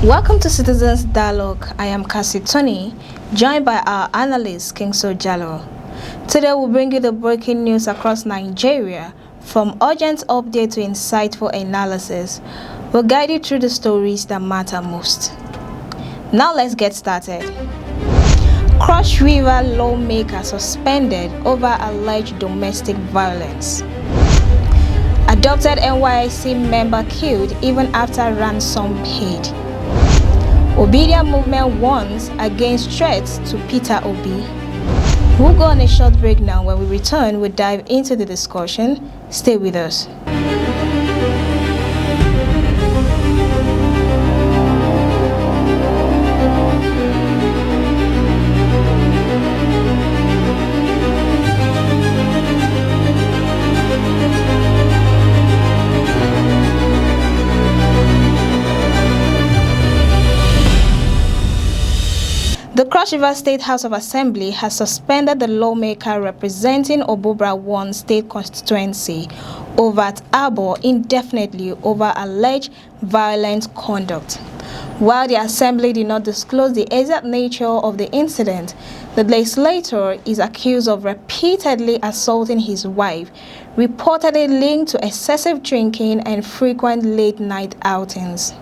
Welcome to Citizens Dialogue. I am Cassie Tony, joined by our analyst, Kingso Jallo. Today we'll bring you the breaking news across Nigeria, from urgent update to insightful analysis. We'll guide you through the stories that matter most. Now let's get started. Cross River Lawmaker suspended over alleged domestic violence. Abducted NYSC member killed even after ransom paid. Obidient movement warns against threats to Peter Obi. We'll go on a short break now. When we return, we'll dive into the discussion. Stay with us. The Cross River State House of Assembly has suspended the lawmaker representing Obobra 1 state constituency over at Abo indefinitely over alleged violent conduct. While the Assembly did not disclose the exact nature of the incident, the legislator is accused of repeatedly assaulting his wife, reportedly linked to excessive drinking and frequent late-night outings.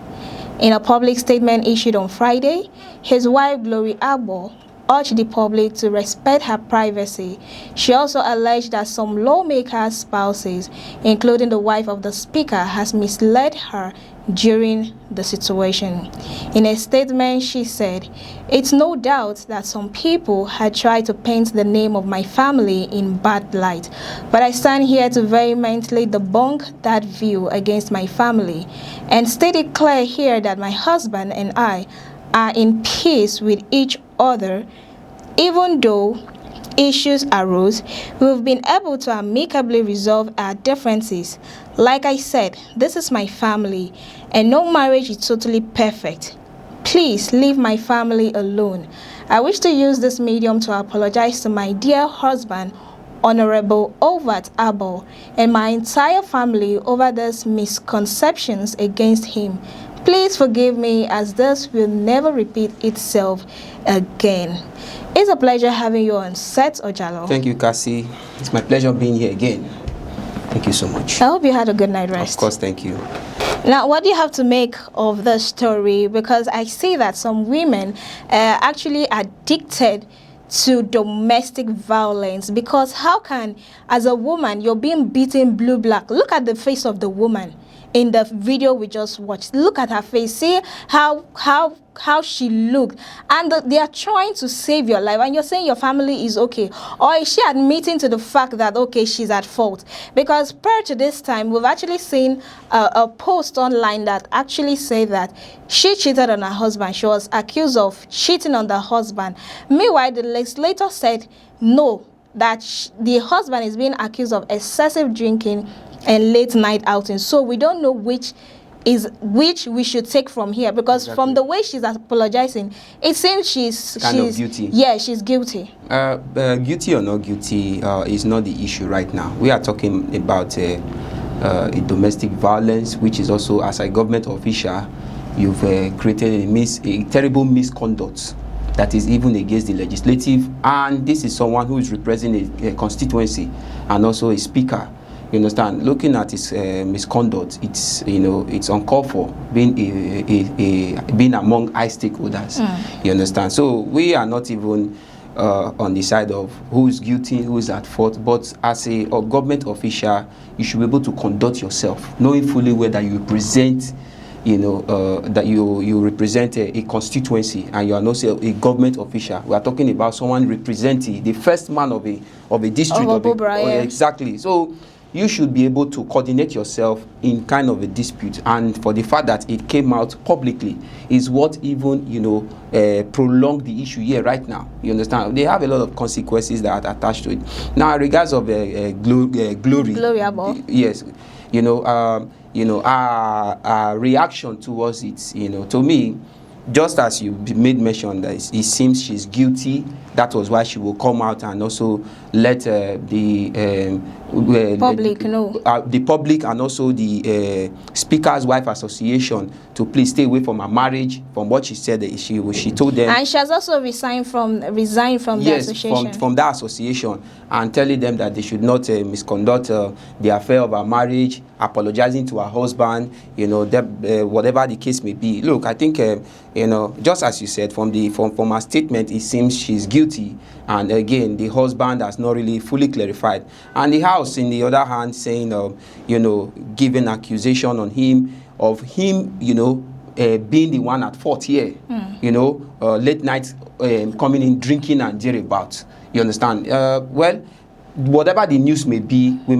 In a public statement issued on Friday, his wife, Glory Abo, urged the public to respect her privacy. She also alleged that some lawmakers' spouses, including the wife of the speaker, has misled her during the situation. In a statement, she said, "It's no doubt that some people had tried to paint the name of my family in bad light, but I stand here to vehemently debunk that view against my family and state it clear here that my husband and I are in peace with each other. Even though issues arose, we've been able to amicably resolve our differences. Like I said, this is my family, and no marriage is totally perfect. Please leave my family alone. I wish to use this medium to apologize to my dear husband, Honorable Ovat Abo, and my entire family over these misconceptions against him. Please forgive me, as this will never repeat itself again." It's a pleasure having you on set, Ojalo. Thank you, Cassie. It's my pleasure being here again. Thank you so much. I hope you had a good night rest. Of course, thank you. Now, what do you have to make of the story? Because I see that some women are actually addicted to domestic violence. Because how can, as a woman, you're being beaten blue-black? Look at the face of the woman in the video we just watched. Look at her face. See how she looked, and they are trying to save your life, and you're saying your family is okay. Or is she admitting to the fact that okay, she's at fault? Because prior to this time, we've actually seen a post online that actually said that she cheated on her husband. She was accused of cheating on the husband. Meanwhile, the legislator said no, that the husband is being accused of excessive drinking and late night outing. So we don't know which we should take from here, because exactly, from the way she's apologizing, it seems she's guilty. Yeah, she's guilty. Guilty or not guilty is not the issue right now. We are talking about a domestic violence, which is also, as a government official, you've created a terrible misconduct that is even against the legislative, and this is someone who is representing a constituency and also a speaker. You understand? Looking at his misconduct, it's it's uncalled for, being being among high stakeholders. You understand? So we are not even on the side of who is guilty, who is at fault. But as a government official, you should be able to conduct yourself, knowing fully whether you represent, that you represent a constituency, and you are not a government official. We are talking about someone representing the first man of a district. Exactly. So you should be able to coordinate yourself in kind of a dispute, and for the fact that it came out publicly is what even prolonged the issue here right now. You understand? They have a lot of consequences that are attached to it. Now, in regards of glory, yes, our reaction towards it, to me, just as you made mention that it seems she's guilty, that was why she will come out and also let the public know. The public and also the Speaker's Wife Association to please stay away from her marriage. From what she said, that she told them, and she has also resigned from the association. from that association, and telling them that they should not misconduct the affair of her marriage, apologizing to her husband, whatever the case may be. Look, I think just as you said, from her statement, it seems she's guilty, and again, the husband has not really fully clarified, and the house, in the other hand, saying giving accusation on him being the one at fault here, late night coming in, drinking and thereabout. You understand? Well, whatever the news may be, we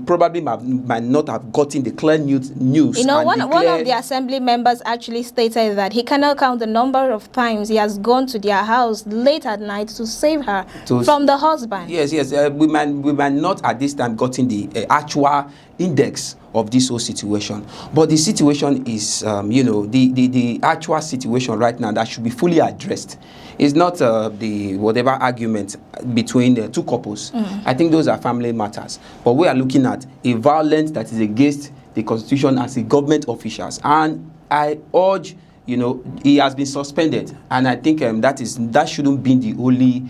probably might not have gotten the clear news. One of the assembly members actually stated that he cannot count the number of times he has gone to their house late at night to save her from the husband. Yes. We might not at this time gotten the actual index of this whole situation, but the situation is, the actual situation right now that should be fully addressed. It's not the whatever argument between the two couples. I think those are family matters. But we are looking at a violence that is against the Constitution as a government officials. And I urge, he has been suspended. And I think that shouldn't be the only,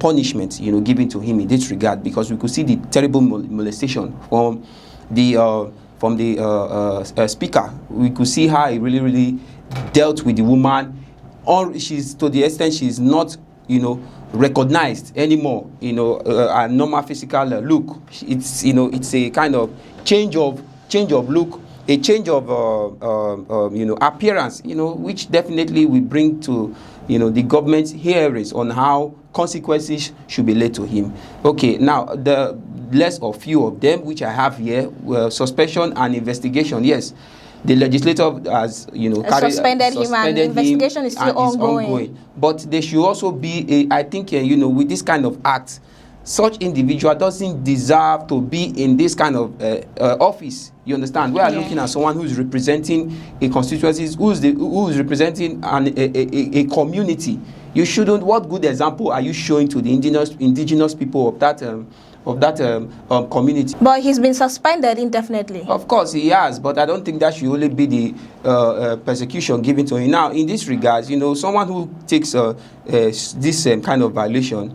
punishment, given to him in this regard, because we could see the terrible molestation from the speaker. We could see how he really, really dealt with the woman. Or she's, to the extent she's not, recognized anymore, a normal physical look. It's, it's a kind of change of look, a change of, appearance, which definitely will bring to, the government's hearings on how consequences should be laid to him. Okay, now the less or few of them, which I have here, suspension and investigation. Yes. The legislature has, suspended him, and the investigation is still ongoing. But there should also be, I think, with this kind of act, such individual doesn't deserve to be in this kind of office. You understand? We are looking at someone who's representing a constituency, who's representing a community. You shouldn't. What good example are you showing to the indigenous people of that community? But he's been suspended indefinitely. Of course he has, but I don't think that should only be the persecution given to him. Now, in this regard, someone who takes this kind of violation,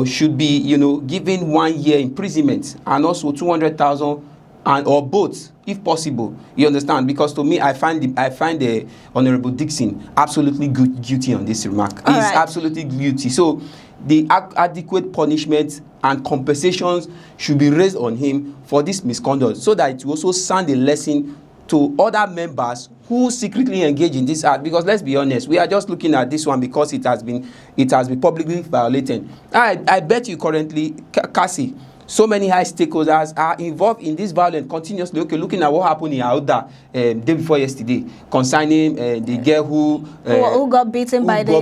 should be, given 1 year imprisonment and also 200,000 or both, if possible. You understand? Because to me, I find the Honorable Dixon absolutely guilty on this remark. He's absolutely guilty. So the adequate punishment and compensations should be raised on him for this misconduct, so that it will also sound a lesson to other members who secretly engage in this act. Because let's be honest, we are just looking at this one because it has been publicly violated. I bet you currently, Cassie, so many high stakeholders are involved in this violence continuously. Okay, looking at what happened in Auda day before yesterday concerning the girl who got beaten by the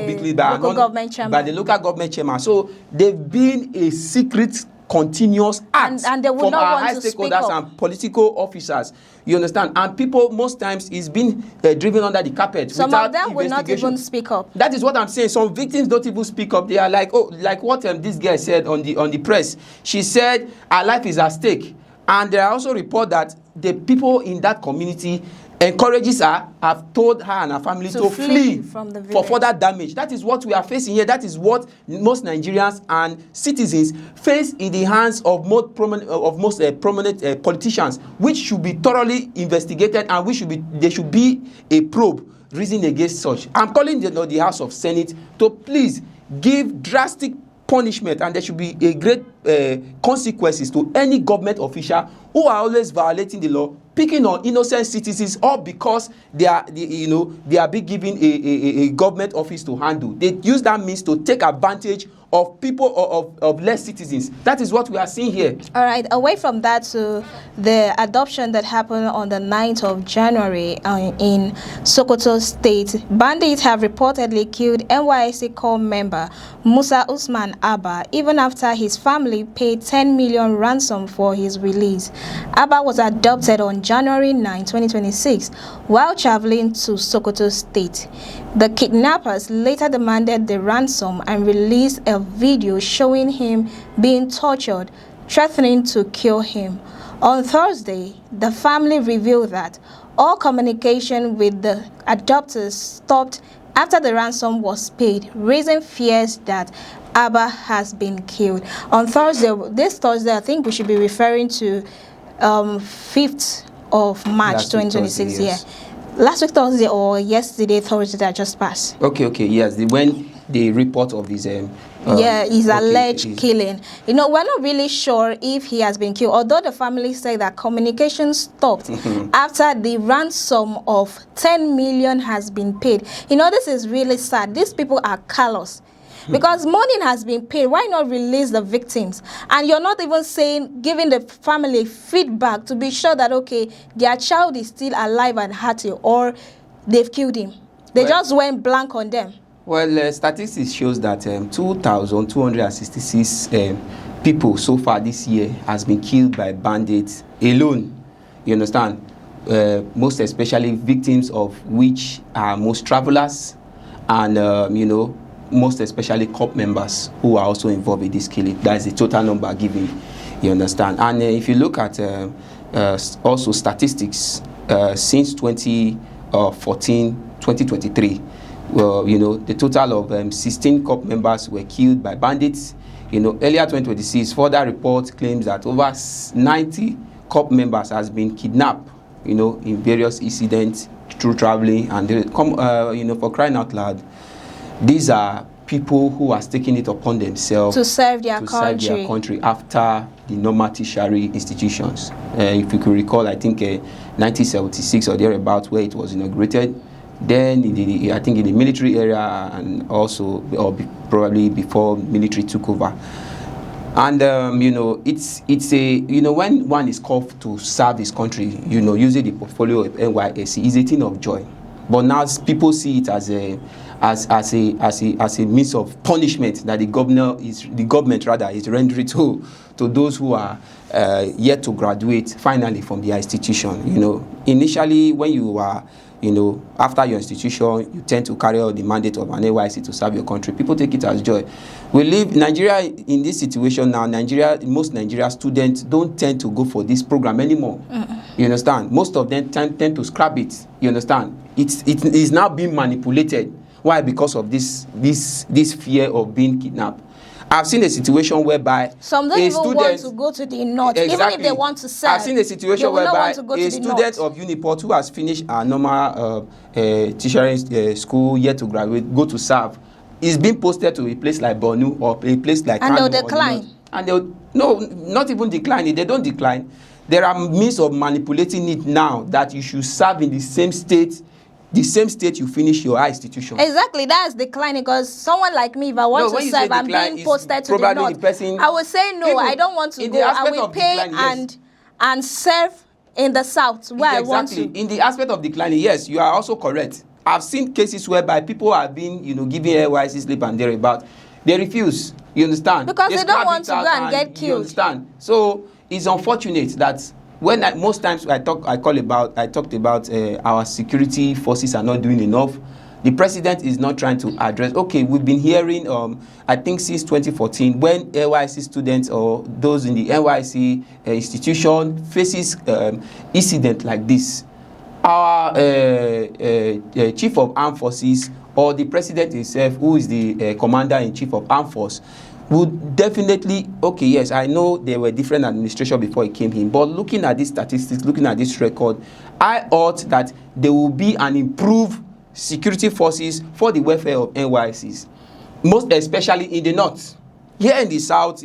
local government chairman. So they've been a secret, continuous act and they would from not our want high to stakeholders and political officers. You understand? And people, most times, it's been driven under the carpet. Some of them will not even speak up. That is what I'm saying. Some victims don't even speak up. They are like, like what this girl said on the press. She said her life is at stake. And there are also reports that the people in that community encourages her, have told her and her family to flee from the village for further damage. That is what we are facing here. That is what most Nigerians and citizens face in the hands of most prominent politicians, which should be thoroughly investigated, and there should be a probe reason against such. I'm calling the House of Senate to please give drastic punishment, and there should be a great consequences to any government official who are always violating the law, picking on innocent citizens, all because they are being given a government office to handle. They use that means to take advantage of people of less citizens. That is what we are seeing here. All right, away from that to the adoption that happened on the 9th of January in Sokoto State, bandits have reportedly killed NYSC corps member Musa Usman Abba, even after his family paid 10 million ransom for his release. Abba was adopted on January 9, 2026, while traveling to Sokoto State. The kidnappers later demanded the ransom and released a video showing him being tortured, threatening to kill him. On Thursday, the family revealed that all communication with the adopters stopped after the ransom was paid, raising fears that Abba has been killed. On Thursday, this Thursday, I think we should be referring to 5th of March 2026. Thursday, yes. Yeah. Last week Thursday or yesterday Thursday that just passed. Okay, yes. When the report of his his alleged killing. You know, we're not really sure if he has been killed, although the family say that communication stopped after the ransom of 10 million has been paid. You know, this is really sad. These people are callous. Because money has been paid, why not release the victims? And you're not even saying, giving the family feedback to be sure that, okay, their child is still alive and healthy, or they've killed him. They just went blank on them. Well, statistics shows that 2,266 people so far this year has been killed by bandits alone. You understand? Most especially victims of which are most travelers and, you know, most especially COP members who are also involved in this killing. That is the total number given, you understand. And if you look at also statistics since 2014, 2023, well, you know, the total of 16 COP members were killed by bandits. You know, earlier 2026, further report claims that over 90 COP members has been kidnapped, you know, in various incidents through traveling. And they come, you know, for crying out loud, these are people who are taking it upon themselves to serve their country after the normal tertiary institutions. If you could recall, I think 1976 or thereabouts, where it was inaugurated. Then I think in the military area, and also probably before military took over. And you know, it's a, you know, when one is called to serve his country, you know, using the portfolio of NYSC is a thing of joy. But now people see it as a means of punishment that the government is rendering to those who are yet to graduate finally from their institution. You know, initially when you are, you know, after your institution, you tend to carry out the mandate of an NYSC to serve your country. People take it as joy. We live Nigeria in this situation now. Most Nigerian students don't tend to go for this program anymore. You understand? Most of them tend to scrap it. You understand? It is now being manipulated. Why? Because of this fear of being kidnapped. I've seen a situation whereby some don't even want to go to the north, even if they want to serve. I've seen a situation whereby a student of Uniport who has finished a normal tertiary school, yet to graduate, go to serve, is being posted to a place like Bornu or a place like Kano. And they'll decline. And they'll not even decline it. They don't decline. There are means of manipulating it now that you should serve in the same state you finish your high institution. Exactly, that's declining, because someone like me, if I want to serve, I'm being posted to the north. I will say no, I don't want to go. I will pay and serve in the south where I want to. In the aspect of declining, yes, you are also correct. I've seen cases whereby people have been, you know, giving NYSC slip and thereabout. They refuse. You understand? Because they don't want to go and get killed. You understand? So it's unfortunate that when most times I talked about our security forces are not doing enough. The president is not trying to address. Okay, we've been hearing, I think since 2014, when NYSC students or those in the NYSC institution faces incident like this, our chief of armed forces or the president himself, who is the commander-in-chief of armed force, would definitely, okay, yes, I know there were different administrations before he came in, but looking at these statistics, looking at this record, I ought that there will be an improved security forces for the welfare of NYSCs, most especially in the north. Here in the south,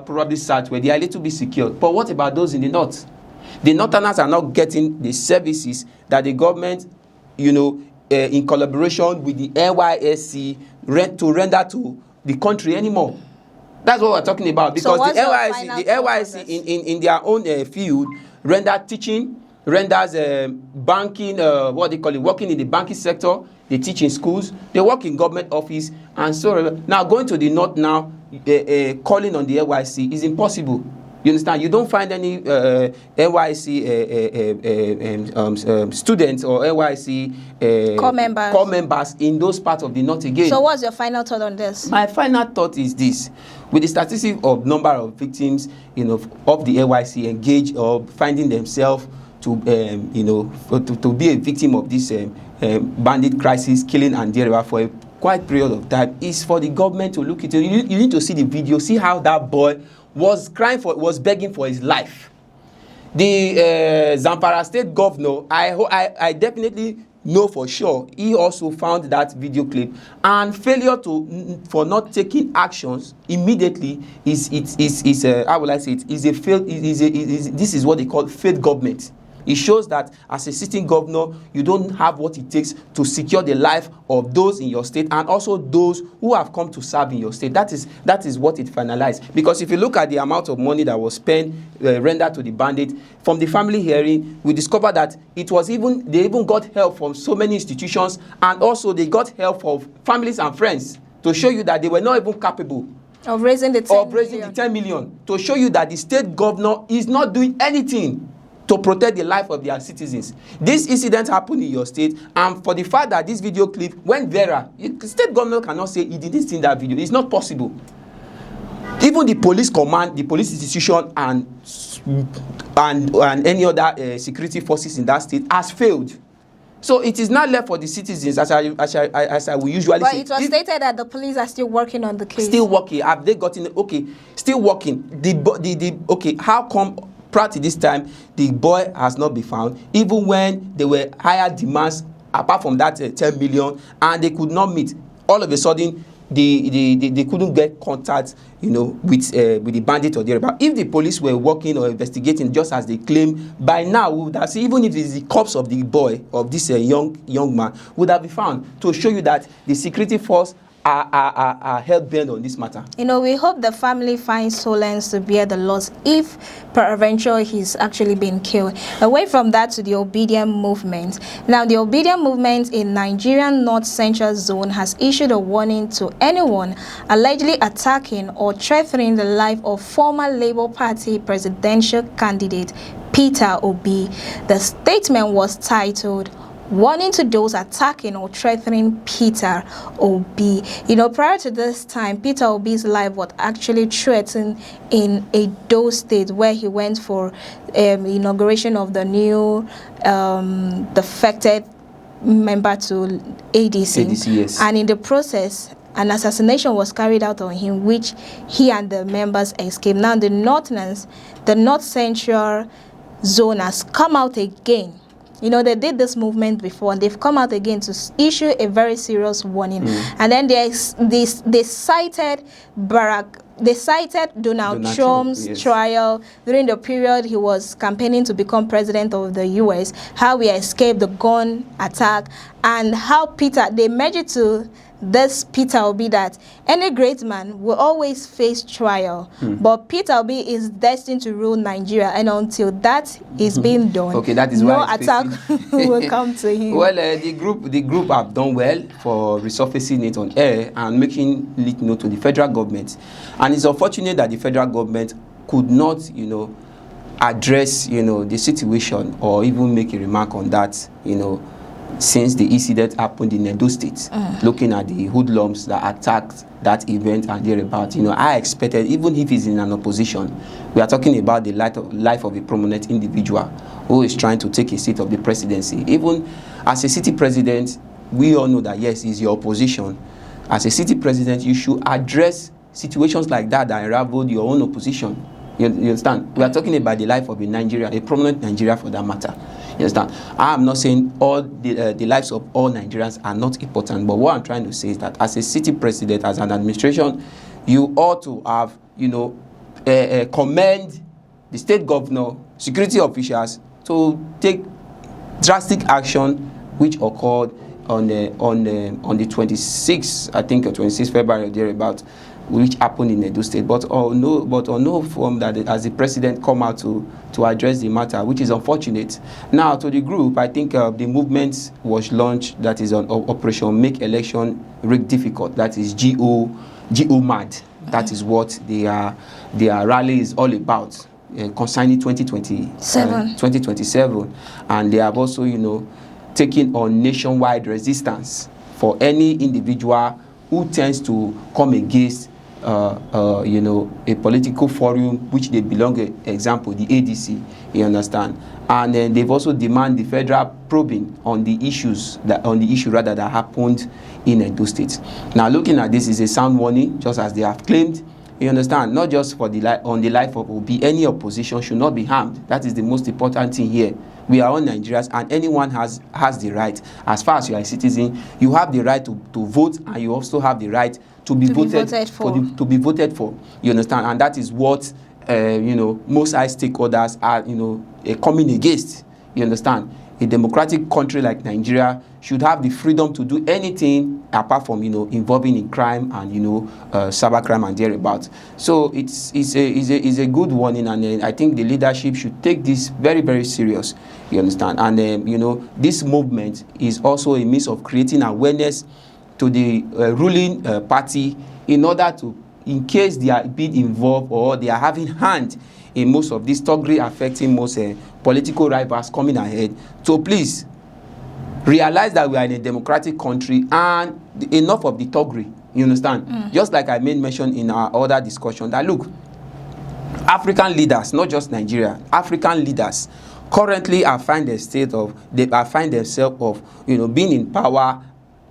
probably south, where they are a little bit secured. But what about those in the north? The northerners are not getting the services that the government, you know, in collaboration with the NYSC, to render to the country anymore. That's what we're talking about, because so the NYSC in their own field render teaching, renders banking, what they call it, working in the banking sector. They teach in schools, they work in government office, and so now going to the north now, calling on the NYSC is impossible. You understand? You don't find any NYSC students or NYSC core members in those parts of the north again. So what's your final thought on this? My final thought is this. With the statistics of number of victims, of the NYSC engaged or finding themselves to be a victim of this bandit crisis, killing and thereafter for a quite period of time, is for the government to look into. You need to see the video, see how that boy was begging for his life. The Zamfara state governor, I definitely know for sure, he also found that video clip, and failure for not taking actions immediately is how will I say it, this is what they call failed government. It shows that as a sitting governor, you don't have what it takes to secure the life of those in your state and also those who have come to serve in your state. That is what it finalized. Because if you look at the amount of money that was spent, rendered to the bandit, from the family hearing, we discovered that they even got help from so many institutions, and also they got help from families and friends to show you that they were not even capable of raising the 10 million, to show you that the state governor is not doing anything to protect the life of their citizens. This incident happened in your state, and for the fact that this video clip went viral, the state governor cannot say he didn't see that video. It's not possible. Even the police command, the police institution, and any other security forces in that state has failed. So it is not left for the citizens, as I will usually say. But it was stated that the police are still working on the case. Still working. Have they gotten okay? Still working. Okay. How come? Prior to this time, the boy has not been found, even when there were higher demands apart from that 10 million, and they could not meet. All of a sudden, they couldn't get contact, with the bandit or the other. If the police were working or investigating just as they claim, by now we would have seen, even if it's the corpse of the boy, of this young man, would have been found, to show you that the security force are hell-bent on this matter. We hope the family finds solace to bear the loss if peradventure he's actually been killed. Away from that, to the Obidient movement. Now, the Obidient movement in Nigerian North Central Zone has issued a warning to anyone allegedly attacking or threatening the life of former Labour Party presidential candidate Peter Obi. The statement was titled, "Warning to those attacking or threatening Peter Obi." Prior to this time, Peter Obi's life was actually threatened in Edo State, where he went for inauguration of the new defected member to ADC. Yes. And in the process, an assassination was carried out on him, which he and the members escaped. Now, the North Central Zone has come out again. They did this movement before, and they've come out again to issue a very serious warning. And then they cited Donald Trump's trial during the period he was campaigning to become president of the US, how he escaped the gun attack, and how they measured to this Peter Obi that any great man will always face trial. But Peter Obi is destined to rule Nigeria, and until that is being done, okay, that is no attack will come to him. Well, the group have done well for resurfacing it on air and making it known to the federal government. And it's unfortunate that the federal government could not, address, the situation or even make a remark on that, since the incident happened in Edo State, looking at the hoodlums that attacked that event and thereabout. I expected, even if he's in an opposition, we are talking about the life of a prominent individual who is trying to take a seat of the presidency. Even as a city president, we all know that, yes, he's your opposition. As a city president, you should address situations like that unravel your own opposition. You understand? We are talking about the life of a Nigerian, a prominent Nigerian for that matter. You understand? I am not saying all the lives of all Nigerians are not important, but what I'm trying to say is that as a city president, as an administration, you ought to have, commend the state governor, security officials to take drastic action, which occurred on the 26th, I think, or 26th February or thereabout, which happened in Edo State, but on no form that as the president come out to address the matter, which is unfortunate. Now, to the group, I think the movement was launched, that is on Operation Make Election Rig Difficult. That is GO MAD. That is what their rally is all about. concerning 2027, and they have also, taken on nationwide resistance for any individual who tends to come against a political forum which they belong to, example the ADC, you understand. And then they've also demanded the federal probing on the issue that happened in Edo State. Now, looking at this is a sound warning, just as they have claimed. You understand? Not just for the life of Obi, any opposition should not be harmed. That is the most important thing here. We are all Nigerians, and anyone has the right. As far as you are a citizen, you have the right to vote, and you also have the right to be voted for. To be voted for. You understand? And that is what most high stakeholders are coming against. You understand? A democratic country like Nigeria should have the freedom to do anything apart from involving in crime and cybercrime and thereabout. So it's a good warning, and I think the leadership should take this very, very serious. You understand? And this movement is also a means of creating awareness to the ruling party in order to, in case they are being involved or they are having hand in most of this thuggery affecting most political rivals coming ahead, so please realize that we are in a democratic country and enough of the thuggery. You understand? Just like I made mention in our other discussion, that look, African leaders, not just Nigeria, African leaders currently find themselves of being in power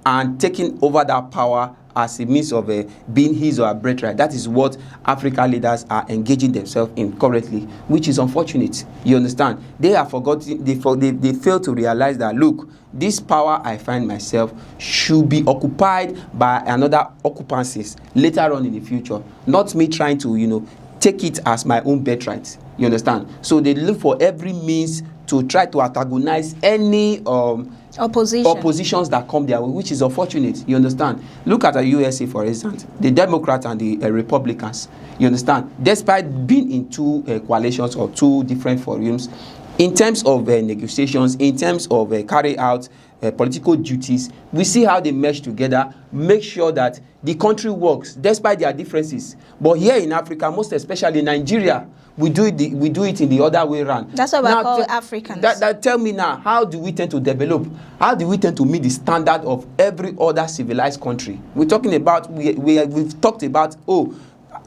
and taking over that power as a means of being his or her birthright. That is what African leaders are engaging themselves in currently, which is unfortunate. You understand? They have forgotten, they fail to realize that, look, this power I find myself should be occupied by another occupancies later on in the future, not me trying to, take it as my own birthright. You understand? So they look for every means to try to antagonize any oppositions that come their way, which is unfortunate. You understand? Look at the USA, for instance, the Democrats and the Republicans. You understand? Despite being in two coalitions or two different forums, in terms of negotiations, in terms of carry out political duties, we see how they mesh together, make sure that the country works despite their differences. But here in Africa, most especially Nigeria, we do it in the other way around. That's what we call Africans. Tell me now, how do we tend to develop? How do we tend to meet the standard of every other civilized country? We're talking about, we've talked about,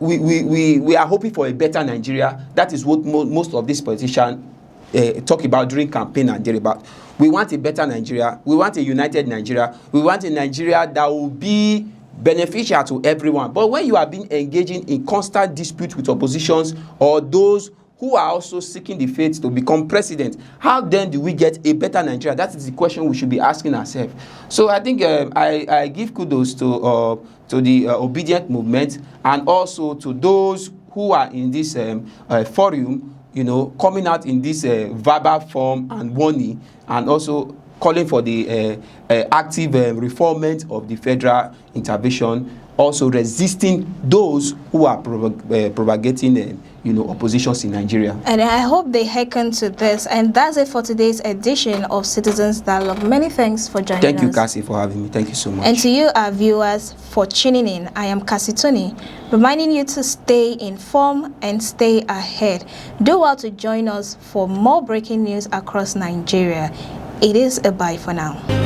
we are hoping for a better Nigeria. That is what most of these politicians talk about during campaign and thereabout. We want a better Nigeria. We want a united Nigeria. We want a Nigeria that will be beneficial to everyone. But when you are being engaging in constant dispute with oppositions or those who are also seeking the fate to become president, how then do we get a better Nigeria? That is the question we should be asking ourselves. So I think I give kudos to the Obidient movement, and also to those who are in this forum, coming out in this verbal form and warning, and also calling for the active reformment of the federal intervention, also resisting those who are propagating oppositions in Nigeria. And I hope they hearken to this. And that's it for today's edition of Citizens Dialogue. Many thanks for joining us. Thank you, Cassie, for having me. Thank you so much. And to you, our viewers, for tuning in. I am Cassie Tony, reminding you to stay informed and stay ahead. Do well to join us for more breaking news across Nigeria. It is a bye for now.